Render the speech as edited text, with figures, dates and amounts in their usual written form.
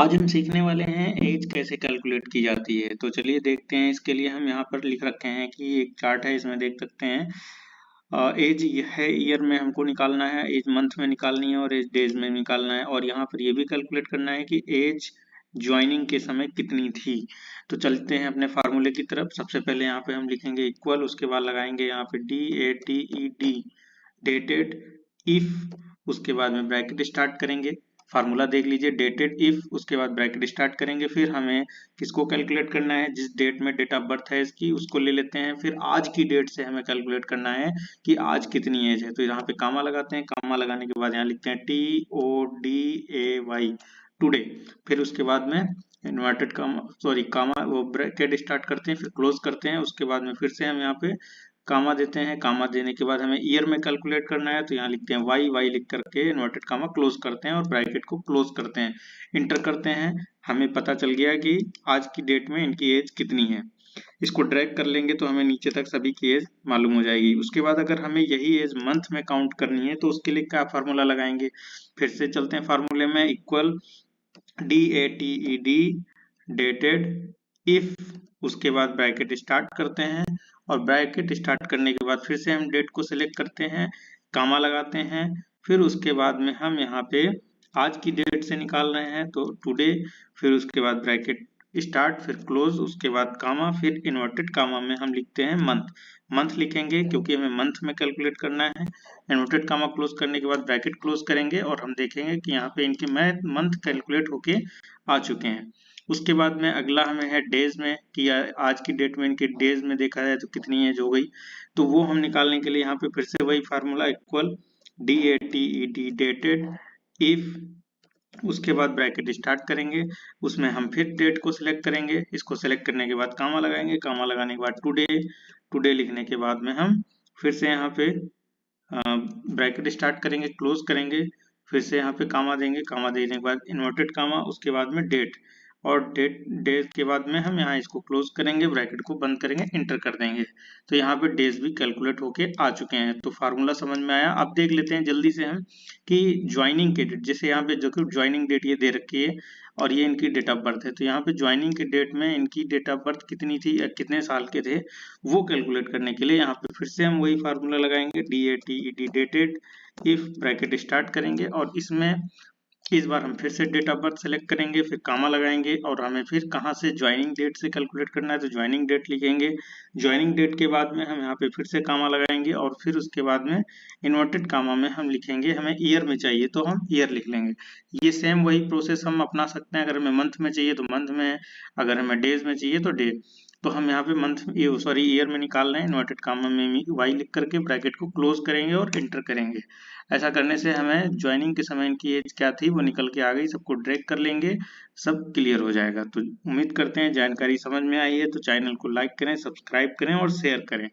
आज हम सीखने वाले हैं एज कैसे कैलकुलेट की जाती है। तो चलिए देखते हैं। इसके लिए हम यहाँ पर लिख रखे हैं कि एक चार्ट है, इसमें देख सकते हैं एज है ईयर में हमको निकालना है, एज मंथ में निकालनी है और एज डेज में निकालना है। और यहाँ पर ये भी कैलकुलेट करना है कि एज ज्वाइनिंग के समय कितनी थी। तो चलते हैं अपने फार्मूले की तरफ। सबसे पहले यहाँ पे हम लिखेंगे इक्वल, उसके बाद लगाएंगे यहाँ पे DATED डेटेड इफ, उसके बाद में ब्रैकेट स्टार्ट करेंगे। फार्मूला देख लीजिए, डेटेड इफ, उसके बाद ब्रैकेट स्टार्ट करेंगे। फिर हमें किसको कैलकुलेट करना है, जिस डेट में डेट ऑफ बर्थ है इसकी उसको ले लेते हैं। फिर आज की डेट से हमें कैलकुलेट करना है कि आज कितनी एज है। तो यहाँ पे कामा लगाते हैं, कामा लगाने के बाद यहाँ लिखते हैं TODAY, टुडे। फिर उसके बाद में इन्वर्टेड कामा वो ब्रैकेट स्टार्ट करते हैं, फिर क्लोज करते हैं। उसके बाद में फिर से हम यहाँ पे कामा देते हैं। कामा देने के बाद हमें ईयर में कैलकुलेट करना है, तो यहाँ लिखते हैं वाई लिख करके इन्वर्टेड कामा क्लोज करते हैं और ब्रैकेट को क्लोज करते हैं, इंटर करते हैं। हमें पता चल गया कि आज की डेट में इनकी एज कितनी है। इसको ड्रैग कर लेंगे तो हमें नीचे तक सभी की एज मालूम हो जाएगी। उसके बाद अगर हमें यही एज मंथ में काउंट करनी है तो उसके लिए क्या फार्मूला लगाएंगे। फिर से चलते हैं फार्मूले में, इक्वल DATED डेटेड इफ, उसके बाद ब्रैकेट स्टार्ट करते हैं और ब्रैकेट स्टार्ट करने के बाद फिर से हम डेट को सिलेक्ट करते हैं, कामा लगाते हैं। फिर उसके बाद में हम यहाँ पे आज की डेट से निकाल रहे हैं तो टुडे, फिर उसके बाद ब्रैकेट स्टार्ट, फिर क्लोज, उसके बाद कामा, फिर इन्वर्टेड कामा में हम लिखते हैं मंथ। मंथ लिखेंगे क्योंकि हमें मंथ में कैलकुलेट करना है। इन्वर्टेड कामा क्लोज करने के बाद ब्रैकेट क्लोज करेंगे और हम देखेंगे कि यहाँ पे इनके मंथ कैलकुलेट होके आ चुके हैं। उसके बाद में अगला हमें है डेज में कि आज की डेट में इनके डेज में देखा जाए तो कितनी एज हो गई। तो वो हम निकालने के लिए यहाँ पे फिर से वही formula, equal DATED dated if, उसके बाद ब्रैकेट स्टार्ट करेंगे। उसमें हम फिर डेट को सिलेक्ट करेंगे, इसको सिलेक्ट करने के बाद कामा लगाएंगे, कामा लगाने के बाद टुडे, टुडे लिखने के बाद में हम फिर से यहाँ पे ब्रैकेट स्टार्ट करेंगे, क्लोज करेंगे। फिर से यहाँ पे कामा देंगे, कामा देने के बाद इन्वर्टेड कामा, उसके बाद में डेट, और डेज के बाद में हम यहाँ इसको क्लोज करेंगे, ब्रैकेट को बंद करेंगे, इंटर कर देंगे। तो यहाँ पे डेज भी कैलकुलेट होके आ चुके हैं। तो फार्मूला समझ में आया। अब देख लेते हैं जल्दी से हम कि ज्वाइनिंग के डेट, जैसे यहाँ पे जो कि ज्वाइनिंग डेट ये दे रखी है और ये इनकी डेट ऑफ बर्थ है। तो यहाँ पे ज्वाइनिंग के डेट में इनकी डेट ऑफ बर्थ कितनी थी या कितने साल के थे वो कैलकुलेट करने के लिए यहाँ पे फिर से हम वही फार्मूला लगाएंगे, DATED dated if, bracket start करेंगे और इसमें इस बार हम फिर से डेट ऑफ बर्थ सेलेक्ट करेंगे, फिर कामा लगाएंगे और हमें फिर कहाँ से ज्वाइनिंग डेट से कैलकुलेट करना है तो ज्वाइनिंग डेट लिखेंगे। ज्वाइनिंग डेट के बाद में हम यहाँ पे फिर से कामा लगाएंगे और फिर उसके बाद में इन्वर्टेड कामा में हम लिखेंगे, हमें ईयर में चाहिए तो हम ईयर लिख लेंगे। ये सेम वही प्रोसेस हम अपना सकते हैं। अगर हमें मंथ में चाहिए तो मंथ में, अगर हमें डेज में चाहिए तो डे। तो हम यहाँ पे मंथ ईयर में निकाल रहे हैं, इन्वर्टेड कामा में वाई लिख करके ब्रैकेट को क्लोज करेंगे और इंटर करेंगे। ऐसा करने से हमें ज्वाइनिंग के समय इनकी एज क्या थी वो निकल के आ गई। सबको ड्रैग कर लेंगे, सब क्लियर हो जाएगा। तो उम्मीद करते हैं जानकारी समझ में आई है। तो चैनल को लाइक करें, सब्सक्राइब करें और शेयर करें।